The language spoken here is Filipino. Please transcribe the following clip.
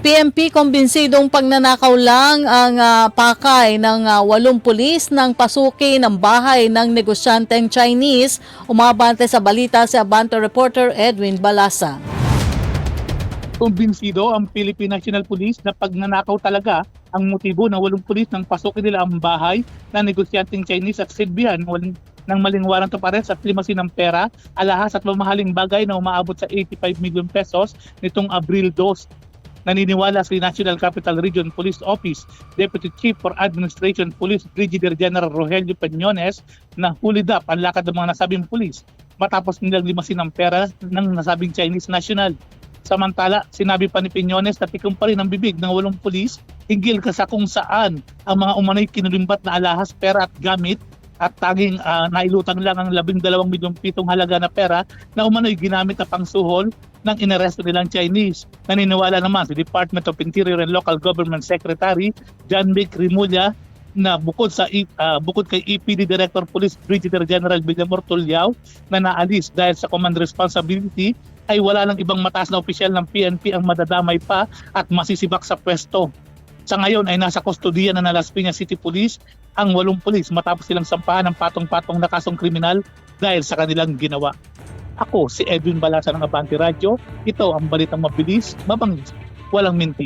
PNP kumbinsidong pagnanakaw lang ang pakay ng 8 pulis nang pasukin ng bahay ng negosyanteng Chinese. Umabante sa balita si Abante reporter Edwin Balasa. Kumbinsido ang Philippine National Police na pagnanakaw talaga ang motibo ng 8 pulis nang pasukin nila ang bahay ng negosyanteng Chinese at silbihan ng maling warrant of arrest at limasin ng pera, alahas at mamahaling bagay na umaabot sa 85 million pesos nitong Abril 2. Naniniwala si National Capital Region Police Office Deputy Chief for Administration Police Brigadier General Rogelio Peñones na hulid up ang lakad ng mga nasabing pulis matapos nilang limasin ang pera ng nasabing Chinese national. Samantala, sinabi pa ni Peñones na tikong pa rin ang bibig ng 8 pulis hinggil sa kung saan ang mga umanay kinulimbat na alahas, pera at gamit at tanging nailutang lang ang 12 milyong pitong halaga na pera na umano'y ginamit na pangsuhol ng inaresto nilang Chinese. Naniniwala naman si Department of Interior and Local Government Secretary John Vic Rimulya na bukod kay EPD Director Police Brigadier General Villamor Tulyao na naalis dahil sa command responsibility, ay wala lang ibang mataas na opisyal ng PNP ang madadamay pa at masisibak sa pwesto. Sa ngayon ay nasa kustodiya na ng Las Piñas City Police ang 8 pulis matapos silang sampahan ng patong-patong na kasong kriminal dahil sa kanilang ginawa. Ako si Edwin Balasa ng Abante Radio. Ito ang balitang mabilis, mabangis, walang minti.